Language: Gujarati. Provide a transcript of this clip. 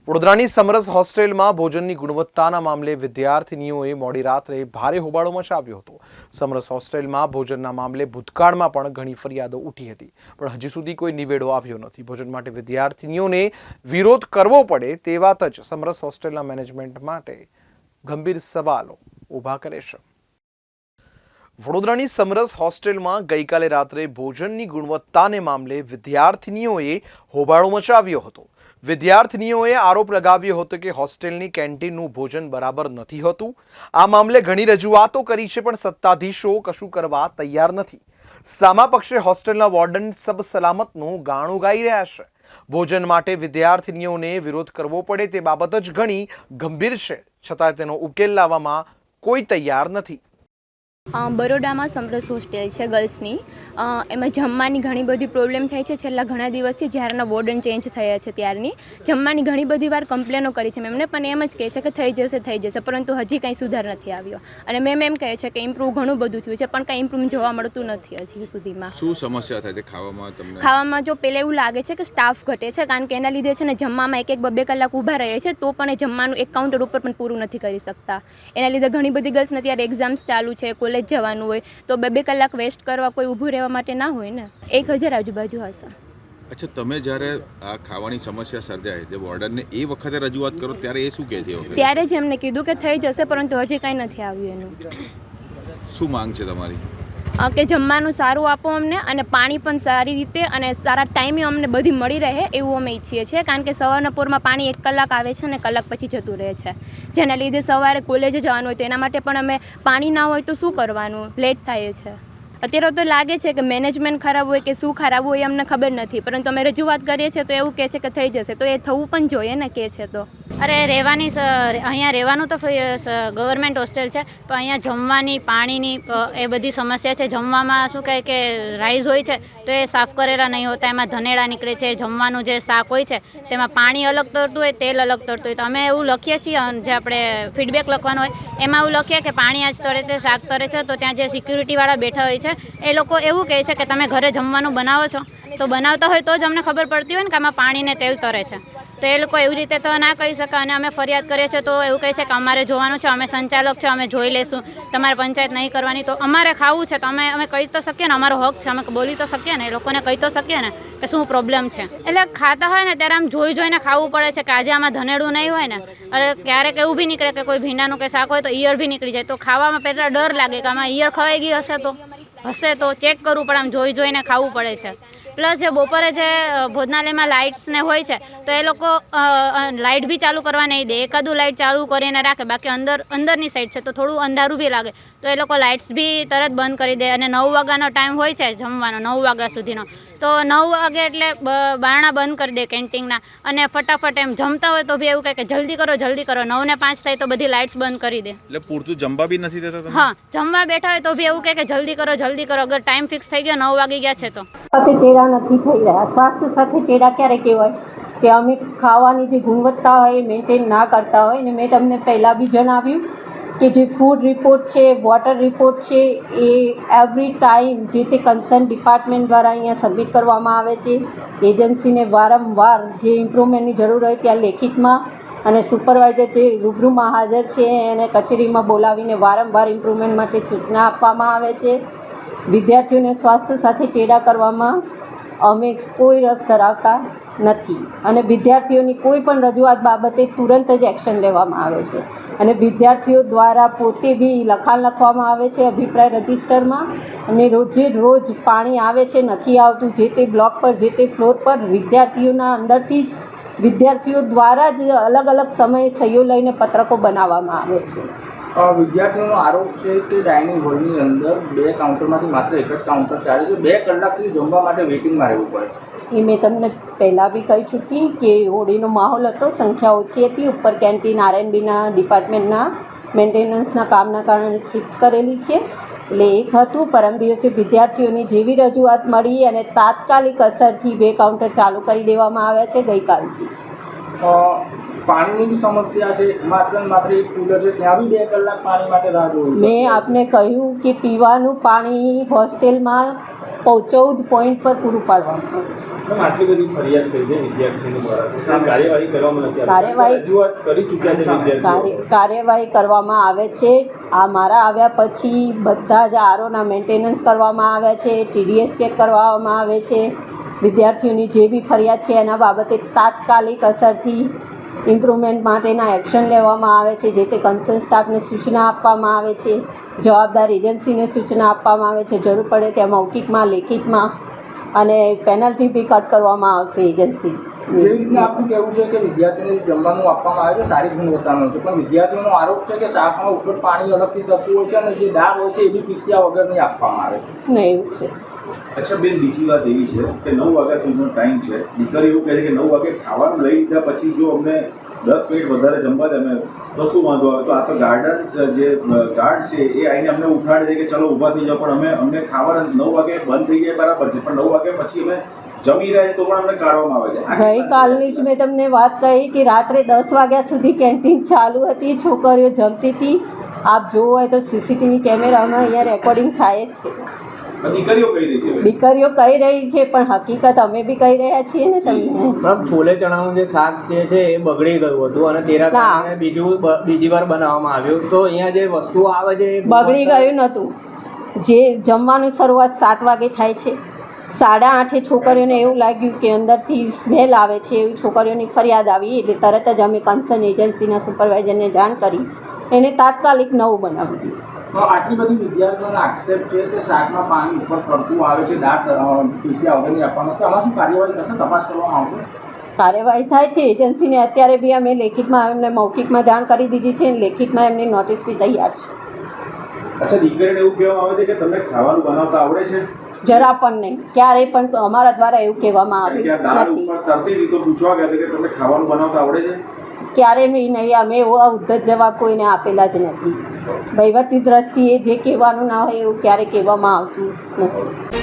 વડોદરાની સમરસ હોસ્ટેલમાં ભોજનની ગુણવત્તાના મામલે વિદ્યાર્થીનીઓએ મોડી રાત્રે ભારે હોબાળો મચાવ્યો હતો। સમરસ હોસ્ટેલમાં ભોજનના મામલે ભૂતકાળમાં પણ ઘણી ફરિયાદો ઉઠી હતી, પણ હજી સુધી કોઈ નિવેડો આવ્યો નથી। ભોજન માટે વિદ્યાર્થીનીઓને વિરોધ કરવો પડે તે વાત જ સમરસ હોસ્ટેલના મેનેજમેન્ટ માટે ગંભીર સવાલો ઊભા કરે છે। વડોદરાની સમરસ હોસ્ટેલમાં ગઈકાલે રાત્રે ભોજનની ગુણવત્તાને મામલે વિદ્યાર્થીનીઓએ હોબાળો મચાવ્યો હતો। વિદ્યાર્થીનીઓએ આરોપ લગાવ્યો હતો કે હોસ્ટેલની કેન્ટીનનું ભોજન બરાબર નથી હોતું। આ મામલે ઘણી રજૂઆતો કરી છે, પણ સત્તાધીશો કશું કરવા તૈયાર નથી। સામા પક્ષે હોસ્ટેલના વોર્ડન સબ સલામતનું ગાણું ગાઈ રહ્યા છે। ભોજન માટે વિદ્યાર્થીનીઓને વિરોધ કરવો પડે તે બાબત જ ઘણી ગંભીર છે, છતાં તેનો ઉકેલ લાવવામાં કોઈ તૈયાર નથી। બરોડામાં સમરસ હોસ્ટેલ છે ગર્લ્સની, એમાં જમવાની ઘણી બધી પ્રોબ્લેમ થાય છે। છેલ્લા ઘણા દિવસથી જ્યારના વોર્ડન ચેન્જ થયા છે ત્યારની જમવાની ઘણી બધી વાર કમ્પ્લેનો કરી છે મેમને, પણ એમ જ કહે છે કે થઈ જશે, પરંતુ હજી કાંઈ સુધાર નથી આવ્યો। અને મેમ એમ કહે છે કે ઇમ્પ્રૂવ ઘણું બધું થયું છે, પણ કાંઈ ઇમ્પ્રૂવ જોવા મળતું નથી હજી સુધીમાં। શું સમસ્યા થાય છે ખાવામાં? તમને ખાવામાં જો પહેલાં એવું લાગે છે કે સ્ટાફ ઘટે છે, કારણ કે એના લીધે છે ને જમવામાં એક બે કલાક ઊભા રહે છે, તો પણ એ જમવાનું એક કાઉન્ટર ઉપર પણ પૂરું નથી કરી શકતા। એના લીધે ઘણી બધી ગર્લ્સને ત્યારે એક્ઝામ્સ ચાલુ છે, કોલેજ જવાનું હોય, તો બે કલાક વેસ્ટ કરવા કોઈ ઊભું રહેવા માટે ના હોય ને। 1000 આજુબાજુ હશે। અચ્છા, તમે જ્યારે આ ખાવાની સમસ્યા સર્જાય જે વોર્ડનને એ વખતે રજૂઆત કરો ત્યારે એ શું કહે છે? ત્યારે જ એમને કીધું કે થઈ જશે, પરંતુ હજી કાંઈ નથી આવ્યું એનું। શું માંગ છે તમારી? કે જમવાનું સારું આપો અમને, અને પાણી પણ સારી રીતે અને સારા ટાઈમે અમને બધી મળી રહે એવું અમે ઈચ્છીએ છીએ, કારણ કે સવારના પોરમાં પાણી 1 કલાક આવે છે અને કલાક પછી જતું રહે છે, જેના લીધે સવારે કોલેજે જવાનું હોય તો એના માટે પણ અમે પાણી ના હોય તો શું કરવાનું, લેટ થાય છે। અત્યારે તો લાગે છે કે મેનેજમેન્ટ ખરાબ હોય કે શું ખરાબ હોય અમને ખબર નથી, પરંતુ અમે રજૂઆત કરીએ છીએ તો એવું કહે છે કે થઈ જશે, તો એ થવું પણ જોઈએ ને કહે છે તો। અરે રહેવાની અહીંયા રહેવાનું તો ગવર્મેન્ટ હોસ્ટેલ છે, પણ અહીંયા જમવાની પાણીની એ બધી સમસ્યા છે। જમવામાં શું કહે કે રાઈસ હોય છે તો એ સાફ કરેલા નહીં હોતા, એમાં ધનેડા નીકળે છે। જમવાનું જે શાક હોય છે તેમાં પાણી અલગ તરતું હોય, તેલ અલગ તરતું હોય, તો અમે એવું લખીએ છીએ જે આપણે ફીડબેક લખવાનું હોય એમાં એવું લખીએ કે પાણી આજ તરે છે, શાક તરે છે, તો ત્યાં જે સિક્યુરિટીવાળા બેઠા હોય છે એ લોકો એવું કહે છે કે તમે ઘરે જમવાનું બનાવો છો, તો બનાવતા હોય તો જ અમને ખબર પડતી હોય ને કે આમાં પાણી ને તેલ તરે છે, તો એ લોકો એવી રીતે તો ના કહી શકે। અને અમે ફરિયાદ કરીએ છીએ તો એવું કહે છે કે અમારે જોવાનું છે, અમે સંચાલક છે, અમે જોઈ લઈશું, તમારે પંચાયત નહીં કરવાની। તો અમારે ખાવું છે તો અમે કહી તો શકીએ ને, અમારો હક છે, અમે બોલી તો શકીએ ને, એ લોકોને કહી તો શકીએ ને કે શું પ્રોબ્લેમ છે। એટલે ખાતા હોય ને ત્યારે આમ જોઈને ખાવું પડે છે કે આજે આમાં ધનેડું નહીં હોય ને, અરે ક્યારેક એવું બી નીકળે કે કોઈ ભીંડાનું કે શાક હોય તો ઈયળ બી નીકળી જાય, તો ખાવામાં પહેલાં ડર લાગે કે આમાં ઈયળ ખવાઈ ગઈ હશે તો ચેક કરવું પડે, આમ જોઈને ખાવું પડે છે। પ્લસ જે બપોરે જે ભોજનાલયમાં લાઇટ્સ ને હોય છે તો એ લોકો લાઇટ બી ચાલુ કરવા નહીં દે, એકાદું લાઇટ ચાલુ કરીને રાખે, બાકી અંદરની સાઈડ છે તો થોડું અંધારું બી લાગે તો એ લોકો લાઇટ્સ બી તરત બંધ કરી દે। અને 9 વાગ્યાનો ટાઈમ હોય છે જમવાનો, 9 વાગ્યા સુધીનો, તો 9 વાગે એટલે બારણા બંધ કરી દે કેન્ટીનના, અને ફટાફટ એમ જમતા હોય તો બી એવું કહે કે જલ્દી કરો 9 ને 5 થાય તો બધી લાઇટ્સ બંધ કરી દે। એટલે પૂરતું જમવા બી નથી દેતા તમે? હા, જમવા બેઠા હોય તો બી એવું કહે કે જલ્દી કરો, અગર ટાઈમ ફિક્સ થઈ ગયો 9 વાગી ગયા છે તો। સાથે ચેડા નથી થઈ રહ્યા। સ્વાસ્થ્ય સાથે ચેડા ક્યારે કહેવાય કે અમે ખાવાની જે ગુણવત્તા હોય એ મેન્ટેન ના કરતા હોય। ને મેં તમને પહેલાં બી જણાવ્યું કે જે ફૂડ રિપોર્ટ છે, વોટર રિપોર્ટ છે, એ એવરી ટાઈમ જે તે કન્સર્ન ડિપાર્ટમેન્ટ દ્વારા અહીંયા સબમિટ કરવામાં આવે છે। એજન્સીને વારંવાર જે ઇમ્પ્રુવમેન્ટની જરૂર હોય ત્યાં લેખિતમાં, અને સુપરવાઇઝર જે રૂબરૂમાં હાજર છે એને કચેરીમાં બોલાવીને વારંવાર ઇમ્પ્રુવમેન્ટ માટે સૂચના આપવામાં આવે છે। વિદ્યાર્થીઓને સ્વાસ્થ્ય સાથે ચેડા કરવામાં અમે કોઈ રસ ધરાવતા નથી, અને વિદ્યાર્થીઓની કોઈ પણ રજૂઆત બાબતે તુરંત જ એક્શન લેવામાં આવે છે। અને વિદ્યાર્થીઓ દ્વારા પોતે બી લખાણ લખવામાં આવે છે અભિપ્રાય રજિસ્ટરમાં, અને રોજ પાણી આવે છે નથી આવતું, જે તે બ્લોક પર જે તે ફ્લોર પર વિદ્યાર્થીઓના અંદરથી જ વિદ્યાર્થીઓ દ્વારા જ અલગ સમયે સહીઓ લઈને પત્રકો બનાવવામાં આવે છે। વિદ્યાર્થીઓનો આરોપ છે કે ડાઇનિંગ હોલની અંદર 2 કાઉન્ટરમાંથી માત્ર એક જ કાઉન્ટર ચાલે છે, 2 કલાક સુધી જમવા માટે વેઇટિંગમાં રહેવું પડે છે। એ મેં તમને પહેલાં બી કહી ચૂકી કે હોળીનો માહોલ હતો, સંખ્યા ઓછી હતી, ઉપર કેન્ટીન R&Bના ડિપાર્ટમેન્ટના મેન્ટેનન્સના કામના કારણે શિફ્ટ કરેલી છે, એટલે એક હતું। પરમ દિવસે વિદ્યાર્થીઓની જેવી રજૂઆત મળી અને તાત્કાલિક અસરથી 2 કાઉન્ટર ચાલુ કરી દેવામાં આવ્યા છે ગઈકાલથી જ। પાણીની સમસ્યા છે, માત્ર એક કુલર છે, ત્યાં બી 2 કલાક પાણી માટે રાહ જોવી। મેં આપને કહ્યું કે પીવાનું પાણી હોસ્ટેલમાં 14 પોઈન્ટ પર પૂરું પાડવામાં આવે છે. આટલી બધી ફરિયાદ થઈ છે વિદ્યાર્થીઓ દ્વારા કાર્યવાહી કરવામાં નથી કાર્યવાહી- રજૂઆત કરી ચૂક્યા છે વિદ્યાર્થીઓ. કાર્યવાહી કરવામાં આવે છે. આ મારા આવ્યા પછી બધા જ આરોના મેન્ટેનન્સ કરવામાં આવ્યા છે, TDS ચેક કરવામાં આવે છે. વિદ્યાર્થીઓની જે બી ફરિયાદ છે એના બાબતે તાત્કાલિક અસરથી ઇમ્પ્રુવમેન્ટ માટેના એક્શન લેવામાં આવે છે. જે તે કન્સર્ન સ્ટાફને સૂચના આપવામાં આવે છે, જવાબદાર એજન્સીને સૂચના આપવામાં આવે છે. જરૂર પડે ત્યાં મૌખિકમાં, લેખિતમાં અને પેનલ્ટી બી કટ કરવામાં આવશે એજન્સી. જેવી રીતના આપનું કહેવું છે કે વિદ્યાર્થીઓને જમવાનું આપવામાં આવે છે સારી ગુણવત્તાનું છે, પણ વિદ્યાર્થીઓનો આરોપ છે કે શાકમાં ઉપર પાણી અલગથી થતું હોય છે અને જે દાળ હોય છે એ બી પીસ્યા વગરની આપવામાં આવે છે. ને એવું છે. અચ્છા બેન, બીજી વાત એવી છે કે 9 વાગ્યા સુધીનો ટાઈમ છે. દીકરી એવું કહે છે કે 9 વાગે ખાવાનું લઈ લીધા પછી જો અમને 10 મિનિટ વધારે જમવા દે અમે તો શું વાંધો આવે? તો આ તો ગાર્ડન જે ગાર્ડ છે એ આવીને અમને ઉઠાડે છે કે ચલો ઊભા થઈ જાઓ, પણ અમને ખાવાના 9 વાગે બંધ થઈ જાય બરાબર છે, પણ 9 વાગ્યા પછી અમે જમી રહ્યા તો પણ અમને કાઢવામાં આવે છે. ગઈકાલની જ મેં તમને વાત કહી કે રાત્રે 10 વાગ્યા સુધી કેન્ટીન ચાલુ હતી, છોકરીઓ જમતી હતી. આપ જોવો હોય તો CCTV કેમેરામાં અહીંયા રેકોર્ડિંગ થાય જ છે. દીકરીઓ કહી રહી છે. દીકરીઓ કહી રહી છે, પણ હકીકત અમે બી કહી રહ્યા છીએ ને તમને. મેડમ, છોલે ચણાનું જે શાક જે છે એ બગડી ગયું હતું અને તેના કારણે બીજી વાર બનાવવામાં આવ્યું. તો અહીંયા જે વસ્તુઓ આવે છે એ બગડી ગયું નહોતું. જે જમવાની શરૂઆત 7 વાગે થાય છે, 8:30 છોકરીઓને એવું લાગ્યું કે અંદરથી સ્મેલ આવે છે, એવી છોકરીઓની ફરિયાદ આવી. એટલે તરત જ અમે કન્સર્ન એજન્સીના સુપરવાઇઝરને જાણ કરી એને તાત્કાલિક નવું બનાવી દીધું. તો આટલી બધી વિદ્યાર્થીઓનો આક્ષેપ છે કે શાકમાં પાણી ઉપર પડતું આવે છે, દાળ પીસ્યા વગરની આપવામાં, તો આમાં શું કાર્યવાહી થશે? તપાસ કરવામાં આવશે? કાર્યવાહી થાય છે. એજન્સીને અત્યારે બી અમે લેખિતમાં એમને મૌખિકમાં જાણ કરી દીધી છે, લેખિતમાં એમની નોટિસ બી તૈયાર છે. અચ્છા, દીકરીને એવું કહેવામાં આવે છે કે તમને ખાવાનું બનાવતા આવડે છે? જરા પણ નહીં, ક્યારેય પણ અમારા દ્વારા એવું કહેવામાં ત્યાં દાળ આવ્યું ઉપર નથી. તરતી હતી તો પૂછવા ગયા હતા કે તમને ખાવાનું બનાવતા આવડે છે? ક્યારેય બી નહીં. અમે એવો ઉદ્ધત જવાબ કોઈને આપેલા જ નથી. વહીવટી દ્રષ્ટિએ જે કહેવાનું ના હોય એવું ક્યારેય કહેવામાં આવતું નથી.